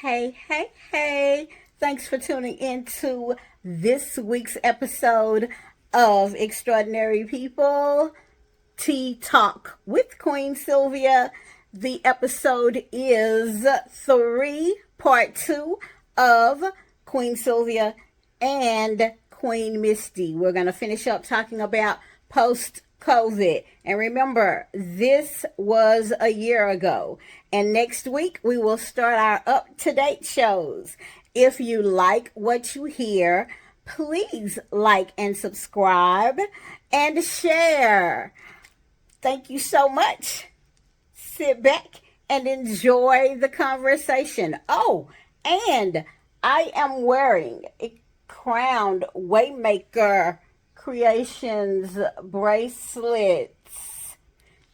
Hey. Thanks for tuning in to this week's episode of Extraordinary People Tea Talk with Queen Sylvia. The episode is 3, part 2 of Queen Sylvia and Queen Miste. We're going to finish up talking about post-COVID. And remember, this was a year ago. And next week, we will start our up-to-date shows. If you like what you hear, please like and subscribe and share. Thank you so much. Sit back and enjoy the conversation. Oh, and I am wearing a Crowned Waymaker Creations bracelets.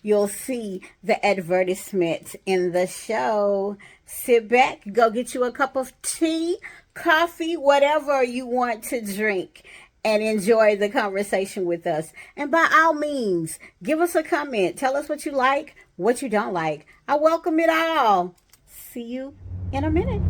You'll see the advertisement in the show. Sit back, go get you a cup of tea, coffee, whatever you want to drink, and enjoy the conversation with us. And by all means, give us a comment. Tell us what you like, what you don't like. I welcome it all. See you in a minute.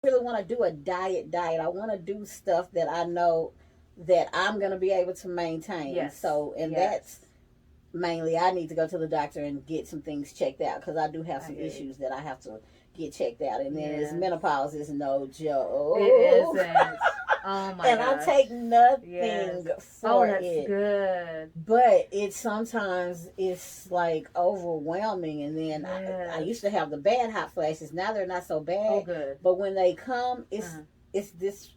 Really want to do a diet. I want to do stuff that I know that I'm going to be able to maintain. Yes. So, and that's mainly I need to go to the doctor and get some things checked out because I do have some issues that I have to get checked out. And then this menopause is no joke. It isn't. Oh my and gosh. I take nothing for that's it. good. But it sometimes it's like overwhelming, and then I used to have the bad hot flashes. Now they're not so bad. Oh, good. But when they come, it's this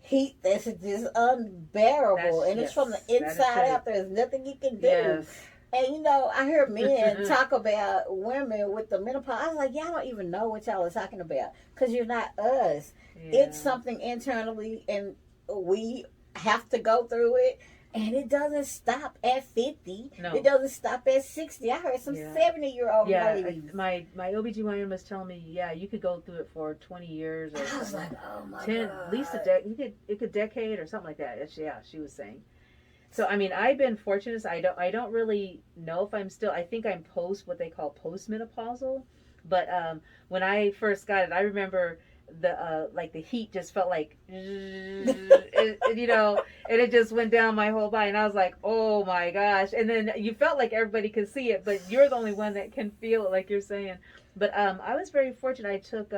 heat that's just unbearable, and it's from the inside out. There's nothing you can do. Yes. And you know, I hear men talk about women with the menopause. I was like, y'all don't even know what y'all are talking about because you're not us. Yeah. It's something internally, and we have to go through it. And it doesn't stop at 50. No. It doesn't stop at 60. I heard some 70-year-old ladies. My OBGYN was telling me, you could go through it for 20 years. Or I was like, oh my 10, God. At least a decade or something like that. She was saying. So, I mean, I've been fortunate. I don't really know if I'm still, I think I'm what they call postmenopausal. But when I first got it, I remember the heat just felt like, and it just went down my whole body. And I was like, oh my gosh. And then you felt like everybody could see it, but you're the only one that can feel it, like you're saying. But I was very fortunate. I took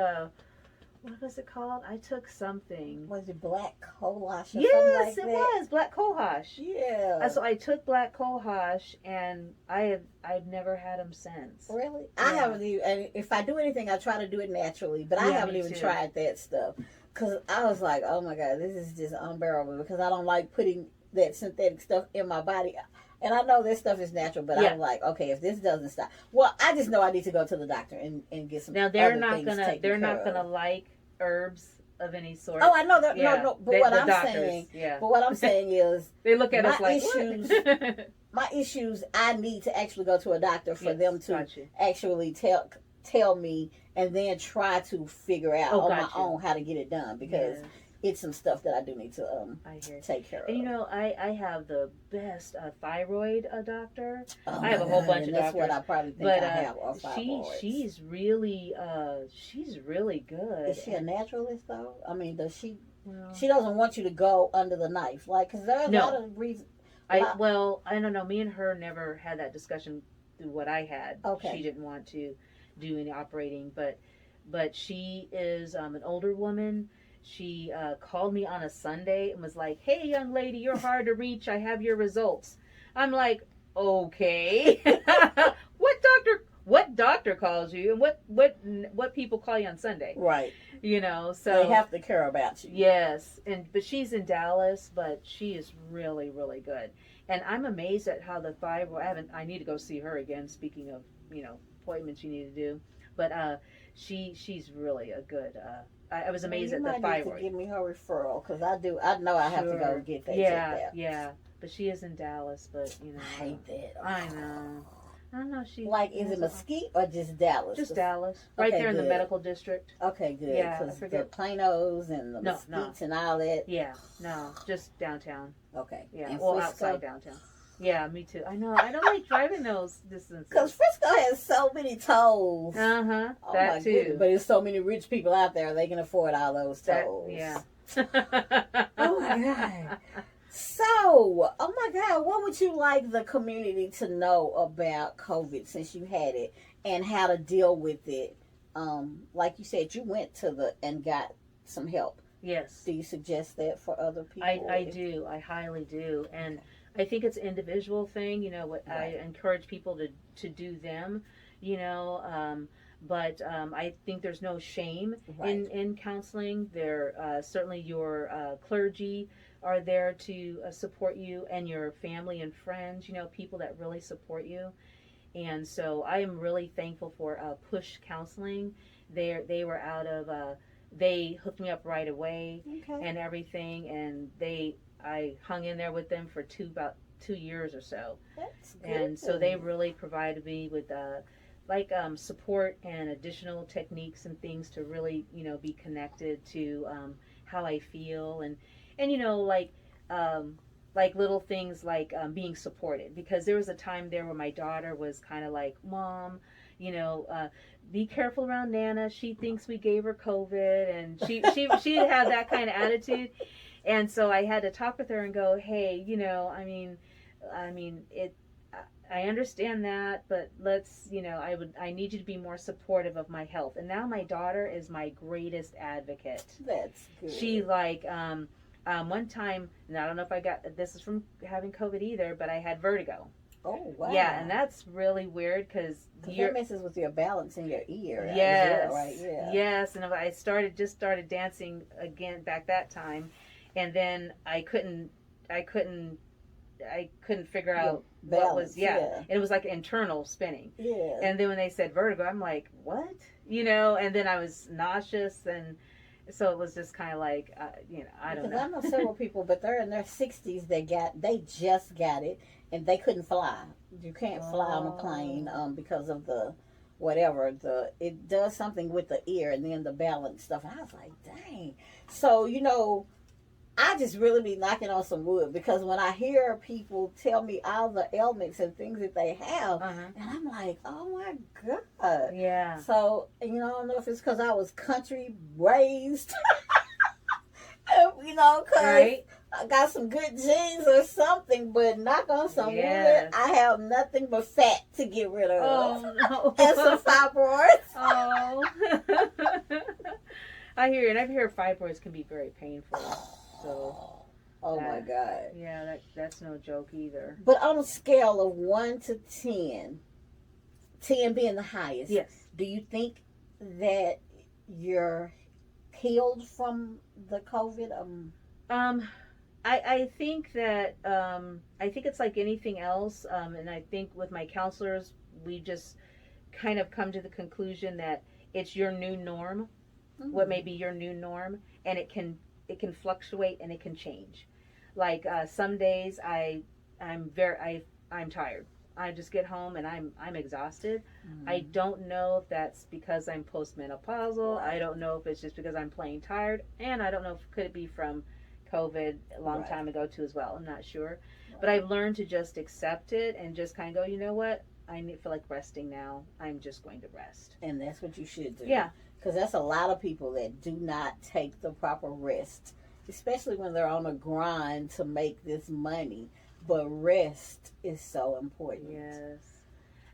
what was it called? I took something. Was it black cohosh or yes, something like that? Yes, it was black cohosh. Yeah. So I took black cohosh, and I've never had them since. Really? Yeah. I haven't even. If I do anything, I try to do it naturally, but I haven't even tried that stuff because I was like, oh my God, this is just unbearable because I don't like putting that synthetic stuff in my body. And I know this stuff is natural, but I'm like, okay, if this doesn't stop, well, I just know I need to go to the doctor and get some. Now they're not gonna like herbs of any sort. Oh, I know that. Yeah. No. But They, what the I'm doctors, saying, yeah. but what I'm saying is, They look at my us like, issues. what? My issues, I need to actually go to a doctor for Yes, them to got you. actually tell me, and then try to figure out on my own how to get it done, because Yes. it's some stuff that I do need to I hear. take care of. And you know, I have the best thyroid doctor. Oh I have my a whole God, bunch and of that's what doctors. I probably think But I have, or fibroids. she's really good. Is she a naturalist though? I mean, does she? Well, She doesn't want you to go under the knife, like, because there's a No. lot of reasons. I don't know. Me and her never had that discussion through what I had. Okay. She didn't want to do any operating, but she is an older woman. She called me on a Sunday and was like, "Hey, young lady, you're hard to reach. I have your results." I'm like, "Okay, what doctor calls you, and what people call you on Sunday?" Right. You know, so they have to care about you. Yes, but she's in Dallas, but she is really, really good. And I'm amazed at how the thyroid. I need to go see her again. Speaking of, appointments you need to do, but she's really a good. I was amazed at the thyroid. You might need to give me her referral, because I know I have to go get that checked out. Yeah. But she is in Dallas, but I hate that. I know. I don't know. She like, is it Mesquite or just Dallas? Just Dallas, right there in the medical district. Okay, good. Yeah, because the Planos and the Mesquites and all that. Yeah, no, just downtown. Okay. Yeah, and well, Frisco? outside downtown. Yeah, me too. I know. I don't like driving those distances. Because Frisco has so many tolls. Uh huh. Oh, that my too. Goodness. But there's so many rich people out there, they can afford all those tolls. Yeah. Oh my God. So, oh my God, what would you like the community to know about COVID, since you had it, and how to deal with it? Like you said, you went and got some help. Yes. Do you suggest that for other people? I do. I highly do. And I think it's an individual thing. What Right. I encourage people to do them. But I think there's no shame Right. in counseling. There certainly your clergy are there to support you, and your family and friends. People that really support you. And so I am really thankful for Push Counseling. They were out of. They hooked me up right away and everything, and I hung in there with them for about 2 years or so. That's good. And so they really provided me with support and additional techniques and things to really be connected to how I feel, and like little things like being supported, because there was a time there where my daughter was kind of like, "Mom, be careful around Nana. She thinks we gave her COVID," and she had that kind of attitude. And so I had to talk with her and go, "Hey, I mean it. I understand that, but let's, I need you to be more supportive of my health." And now my daughter is my greatest advocate. That's good. She one time, and I don't know if I got this is from having COVID either, but I had vertigo. Oh, wow. Yeah, and that's really weird, because that messes with your balance in your ear. Yes, well, right? Yeah. Yes, and I started dancing again back that time, and then I couldn't figure out balance, what was and it was like internal spinning. Yeah. And then when they said vertigo, I'm like, what? And then I was nauseous, and so it was just kind of like, I don't know. Because I know several people, but they're in their 60s. They just got it, and they couldn't fly. You can't fly on a plane because of it does something with the ear and then the balance stuff. And I was like, dang. So I just really be knocking on some wood, because when I hear people tell me all the ailments and things that they have, and I'm like, oh my God. Yeah. So, I don't know if it's because I was country raised, because right? I got some good genes or something, but knock on some Yes. wood, I have nothing but fat to get rid of. Oh, no. And some fibroids. Oh. I hear, and I've heard fibroids can be very painful. So, oh my God. Yeah, that's no joke either. But on a scale of 1 to 10, 10 being the highest, yes, do you think that you're healed from the COVID? I think that I think it's like anything else, and I think with my counselors, we just kind of come to the conclusion that it's your new norm. What may be your new norm, and it can fluctuate and it can change. Like some days I'm tired. I just get home and I'm exhausted. I don't know if that's because I'm postmenopausal. Right. I don't know if it's just because I'm plain tired, and I don't know if could it be from COVID a long Right. time ago too as well. I'm not sure, Right. but I've learned to just accept it and just kind of go. You know what? Feel like resting now. I'm just going to rest. And that's what you should do. Yeah. Because that's a lot of people that do not take the proper rest, especially when they're on a grind to make this money. But rest is so important. Yes.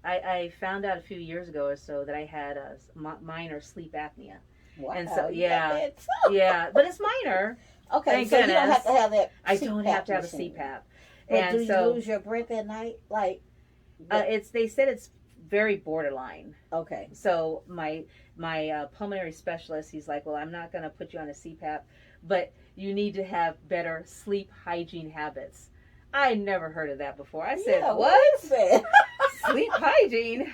I found out a few years ago or so that I had a minor sleep apnea. Wow. And so, you yeah. got that too. Yeah, but it's minor. Okay, Thank so you don't goodness. have to have that. I don't have to have a machine. CPAP. But And do you so lose your breath at night? Like, they said it's very borderline. okay. So my pulmonary specialist, he's like, well, I'm not going to put you on a CPAP, but you need to have better sleep hygiene habits. I never heard of that before. I said, Yeah, what? is that? Sleep hygiene.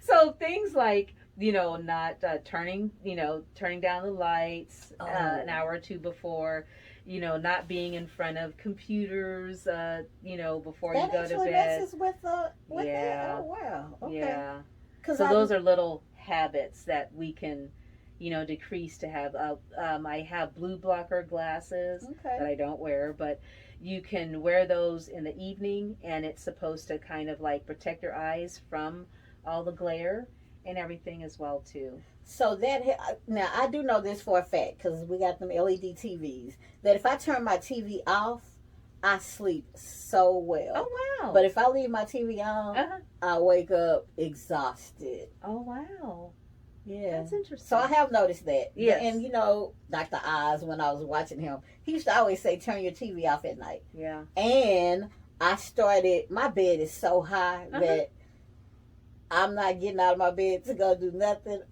So things like, not turning down the lights an hour or two before, not being in front of computers, before you go to actually bed. messes with Yeah. that? Oh, wow. Okay. Yeah. 'Cause So those are little habits that we can, decrease to have. I have blue blocker glasses that Okay. I don't wear, but you can wear those in the evening, and it's supposed to kind of like protect your eyes from all the glare and everything as well too. So now I do know this for a fact because we got them LED TVs. That if I turn my TV off, I sleep so well. Oh wow! But if I leave my TV on, I wake up exhausted. Oh wow! Yeah. That's interesting. So I have noticed that. Yes. And Dr. Oz, when I was watching him, he used to always say, turn your TV off at night. Yeah. And my bed is so high that I'm not getting out of my bed to go do nothing.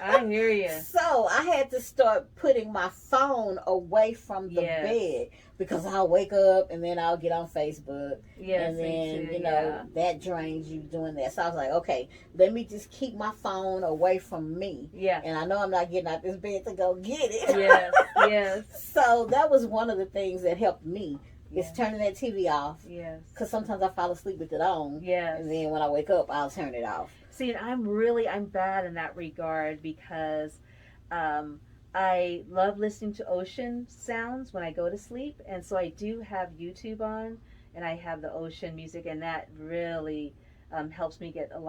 I hear you. So I had to start putting my phone away from the bed because I'll wake up and then I'll get on Facebook. Yes, and then, me too, that drains you doing that. So I was like, okay, let me just keep my phone away from me. Yeah. And I know I'm not getting out this bed to go get it. Yes, yes. So that was one of the things that helped me. Is turning that TV off. Yes. Because sometimes I fall asleep with it on. Yes. And then when I wake up, I'll turn it off. See, I'm bad in that regard because I love listening to ocean sounds when I go to sleep. And so I do have YouTube on and I have the ocean music, and that really helps me get a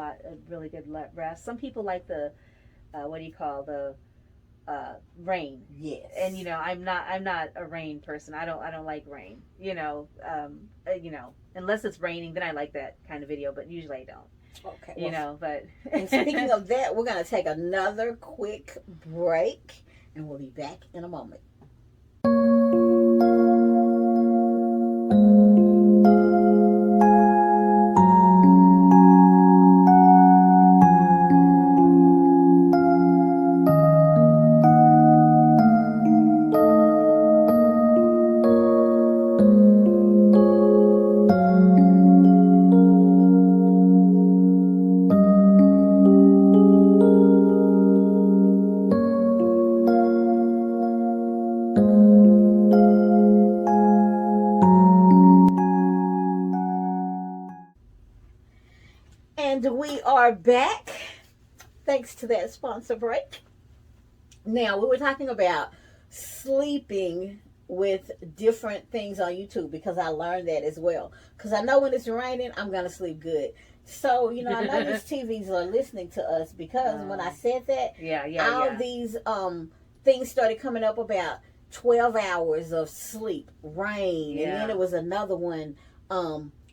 really good rest. Some people like the, rain. Yes. And I'm not a rain person. I don't like rain. Unless it's raining, then I like that kind of video, but usually I don't. Okay. But and speaking of that, we're going to take another quick break, and we'll be back in a moment. And we are back, thanks to that sponsor break. Now, we were talking about sleeping with different things on YouTube because I learned that as well. Because I know when it's raining, I'm going to sleep good. So, I know these TVs are listening to us because when I said that, all these things started coming up about 12 hours of sleep, rain, and then it was another one.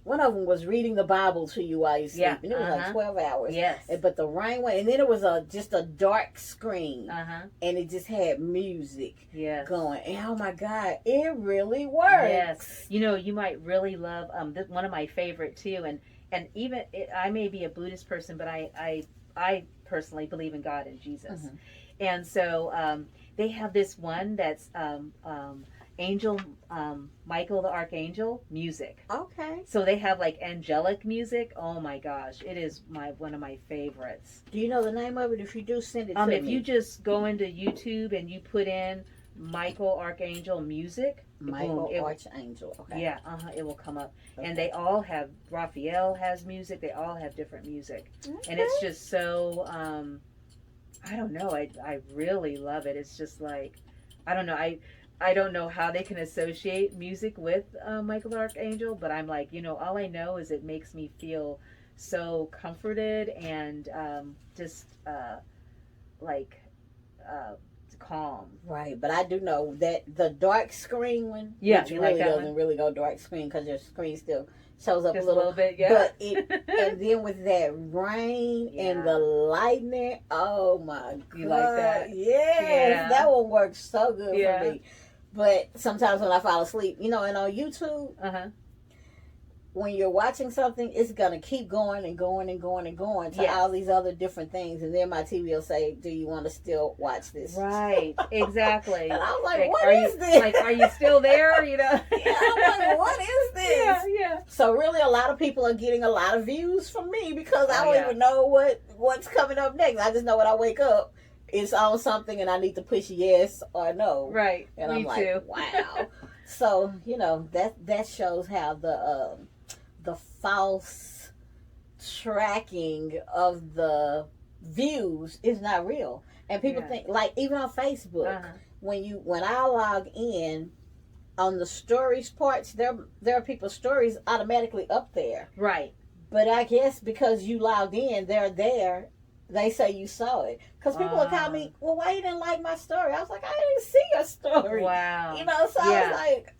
One of them was reading the Bible to you while you sleep, and it was like 12 hours. Yes. But the rain went, and then it was just a dark screen, and it just had music going. And oh my God, it really works. Yes. You might really love one of my favorite too, and even I may be a Buddhist person, but I personally believe in God and Jesus, and so they have this one that's Angel, Michael the Archangel music. Okay. So they have like angelic music. Oh my gosh, it is one of my favorites. Do you know the name of it? If you do, send it to me. If you just go into YouTube and you put in Michael Archangel music, Michael Archangel. Okay. Yeah, it will come up. Okay. And they all have, Raphael has music. They all have different music, Okay. and it's just so. I don't know. I really love it. It's just like, I don't know. I don't know how they can associate music with Michael the Archangel, but I'm like, all I know is it makes me feel so comforted and just calm. Right, but I do know that the dark screen one, yeah, which really doesn't really go dark screen because your screen still shows up just a little bit, yeah. But and then with that rain and the lightning, oh my god, you like that? Yes, that one works so good for me. But sometimes when I fall asleep, and on YouTube, when you're watching something, it's going to keep going and going and going and going to all these other different things. And then my TV will say, do you want to still watch this? Right, exactly. And I was like, what is this? Like, are you still there? Yeah, I'm like, what is this? Yeah. So really a lot of people are getting a lot of views from me because I don't even know what's coming up next. I just know when I wake up, it's on something and I need to push yes or no. Right. And me I'm like, too. wow. So, that shows how the false tracking of the views is not real. And people think, like, even on Facebook, when I log in on the stories parts, there are people's stories automatically up there. Right. But I guess because you logged in, they're there. They say you saw it. Because people will call me, well, why you didn't like my story? I was like, I didn't see your story. Wow. So I was like,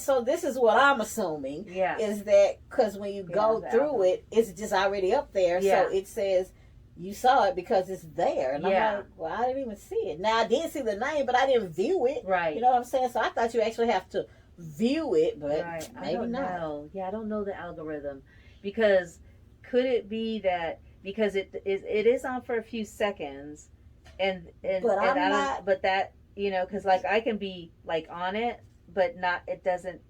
so this is what I'm assuming. Yeah. Is that because when you go through it, it's just already up there. Yeah. So it says you saw it because it's there. And I'm like, well, I didn't even see it. Now, I did see the name, but I didn't view it. Right. You know what I'm saying? So I thought you actually have to view it, but maybe I don't not. know. Yeah, I don't know the algorithm. Because could it be that... Because it is on for a few seconds, but I'm not. But that because like I can be like on it, but not. It doesn't.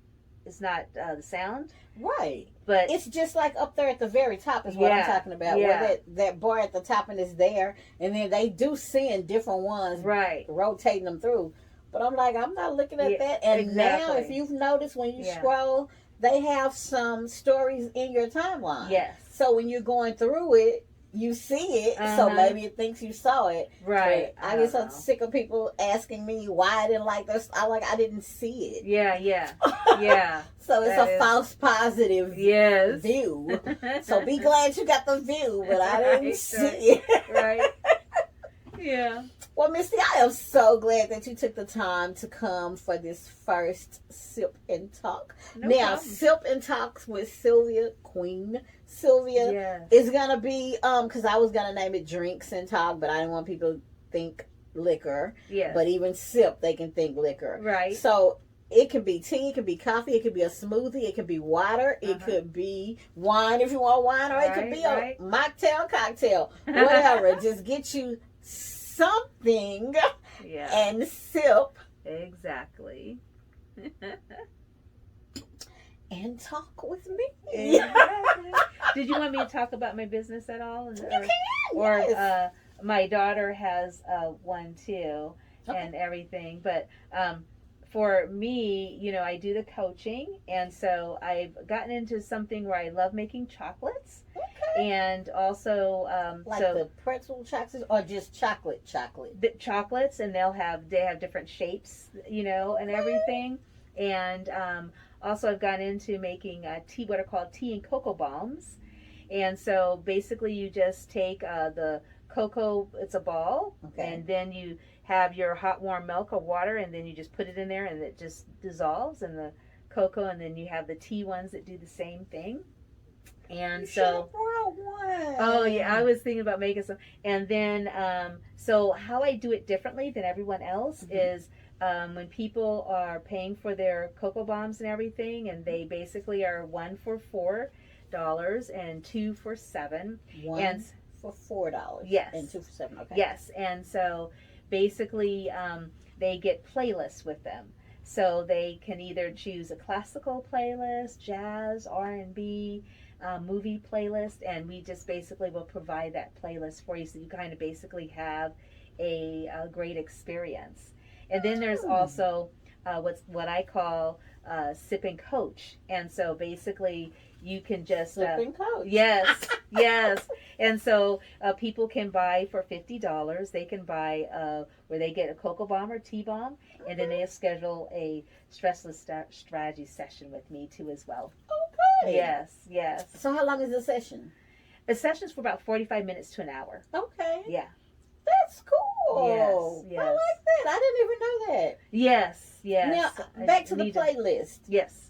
It's not the sound. Right. But it's just like up there at the very top is what I'm talking about. Yeah. Where that bar at the top and it's there, and then they do send different ones. Right. Rotating them through, but I'm like I'm not looking at that. And now, if you've noticed when you scroll, they have some stories in your timeline. Yes. So when you're going through it, you see it, so maybe it thinks you saw it. Right. But I guess I'm sick of people asking me why I didn't like this. I didn't see it. Yeah. Yeah. So it's a false positive view. So be glad you got the view, but I didn't see it. Right. Yeah. Well, Misty, I am so glad that you took the time to come for this first Sip and Talk. No now, problem. Sip and Talks with Sylvia, Queen Sylvia, is going to be, because I was going to name it Drinks and Talk, but I didn't want people to think liquor. Yeah. But even sip, they can think liquor. Right. So it can be tea, it can be coffee, it could be a smoothie, it could be water, it could be wine if you want wine, or it could be a mocktail, cocktail, whatever. Just get you something and sip. Exactly. And talk with me. Exactly. Did you want me to talk about my business at all? You can. Yes. My daughter has one too, and everything. But for me, I do the coaching, and so I've gotten into something where I love making chocolates. And also, the pretzel chocolates or just chocolate? The chocolates, and they have different shapes, and everything. And also, I've gone into making what are called tea and cocoa bombs. And so, basically, you just take the cocoa; it's a ball, and then you have your hot warm milk or water, and then you just put it in there, and it just dissolves in the cocoa. And then you have the tea ones that do the same thing. And so, I was thinking about making some. And then, so how I do it differently than everyone else is when people are paying for their cocoa bombs and everything, and they basically are 1 for $4 and 2 for $7. One for $4. Yes. And 2 for $7. Okay. Yes. And so basically, they get playlists with them. So they can either choose a classical playlist, jazz, R&B, movie playlist, and we just basically will provide that playlist for you, so you kind of basically have a great experience. And then there's also what I call sip and coach, and so basically you can just Sip and coach. yes, yes. And so people can buy for $50. They can buy where they get a cocoa bomb or tea bomb, and then they schedule a stressless strategy session with me too as well. Okay. Yes, yes. So how long is the session? The session's for about 45 minutes to an hour. Okay. Yeah. That's cool. Yes, yes. I like that. I didn't even know that. Yes, yes. Now, back to the playlist. Yes.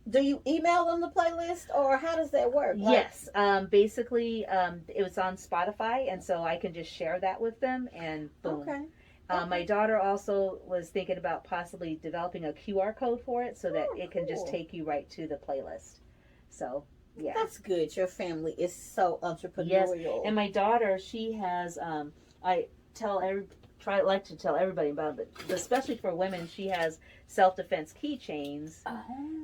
Do you email them the playlist, or how does that work? Yes. Basically, it was on Spotify, and so I can just share that with them, and boom. Okay. My daughter also was thinking about possibly developing a QR code for it, so that it can just take you right to the playlist. So, yeah. That's good. Your family is so entrepreneurial. Yes. And my daughter, she has, I like to tell everybody about it, but especially for women, she has self-defense keychains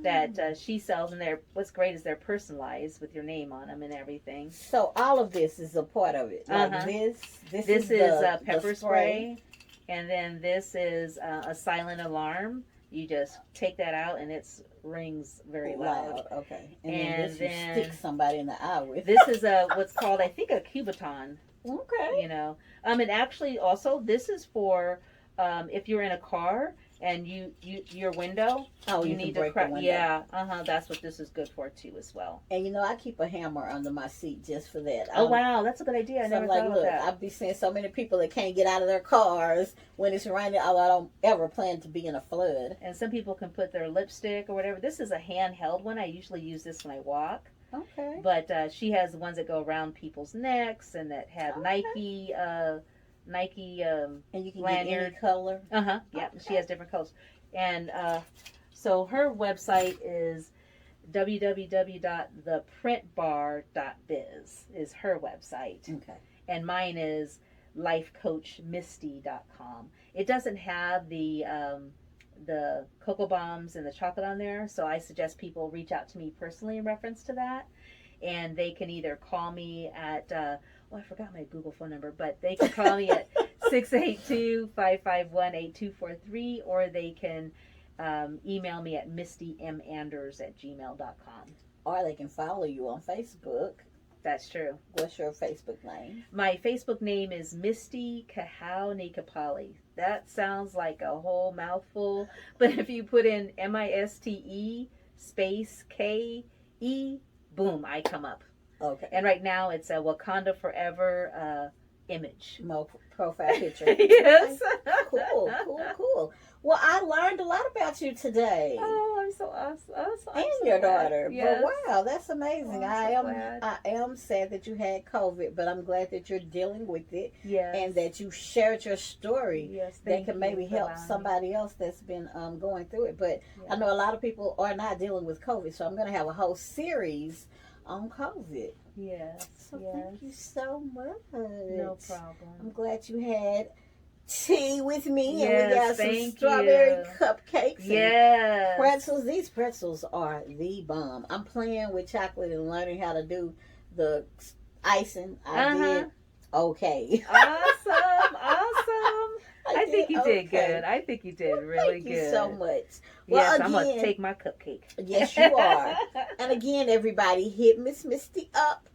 that she sells, and what's great is they're personalized with your name on them and everything. So all of this is a part of it. Like this is pepper spray, and then this is a silent alarm. You just take that out, and it rings very loud. Okay. And then you stick somebody in the eye with. This is what's called, I think, a Cubiton. Okay. You know, and actually also this is for if you're in a car and your window. Oh, you need to crack the window. Yeah, that's what this is good for too as well. And I keep a hammer under my seat just for that. Oh wow, that's a good idea. I never thought about that. I've been seeing so many people that can't get out of their cars when it's raining. Although I don't ever plan to be in a flood. And some people can put their lipstick or whatever. This is a handheld one. I usually use this when I walk. Okay. But she has the ones that go around people's necks and that have Nike and you can lanyard. get any color. Yeah, okay. She has different colors. And so her website is www.theprintbar.biz is her website. Okay. And mine is lifecoachmisty.com. It doesn't have the cocoa bombs and the chocolate on there, so I suggest people reach out to me personally in reference to that, and they can either call me at I forgot my Google phone number, but they can call me at 682-551-8243, or they can email me at mistymanders@gmail.com. Or they can follow you on Facebook. That's true. What's your Facebook name? My Facebook name is Misty Kahau Nikapali. That sounds like a whole mouthful, but if you put in MISTE space KE, boom, I come up. Okay. And right now it's a Wakanda Forever image. My profile picture. Yes. Cool. Well, I learned a lot about you today. Oh, I'm so awesome. And your daughter. Yes. But wow, that's amazing. Oh, I am sad that you had COVID, but I'm glad that you're dealing with it. Yes. And that you shared your story. Yes. That can maybe help somebody else that's been going through it. But I know a lot of people are not dealing with COVID, so I'm going to have a whole series on COVID. Yes. So thank you so much. No problem. I'm glad you had tea with me, yes, and we got some strawberry cupcakes. Yes. Pretzels. These pretzels are the bomb. I'm playing with chocolate and learning how to do the icing. I did okay. Awesome. I think you did good. I think you did really good. Thank you so much. Well, yes, I'm going to take my cupcake. Yes, you are. And again, everybody, hit Miss Misty up.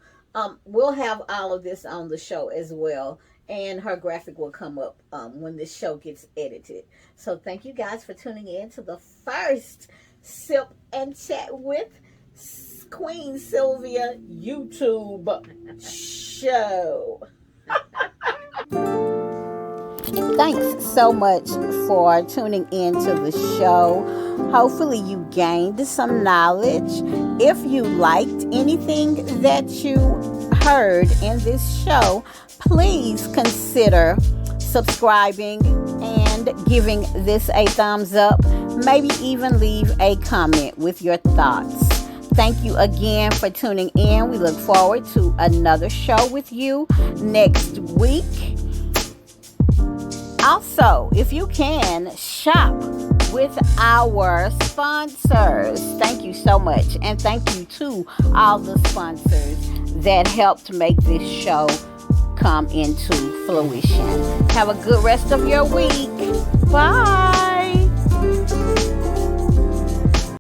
We'll have all of this on the show as well. And her graphic will come up when this show gets edited. So thank you guys for tuning in to the first Sip and Chat with Queen Sylvia YouTube show. Thanks so much for tuning in to the show. Hopefully you gained some knowledge. If you liked anything that you heard in this show, please consider subscribing and giving this a thumbs up. Maybe even leave a comment with your thoughts. Thank you again for tuning in. We look forward to another show with you next week. Also, if you can, shop with our sponsors. Thank you so much. And thank you to all the sponsors that helped make this show come into fruition. Have a good rest of your week. Bye.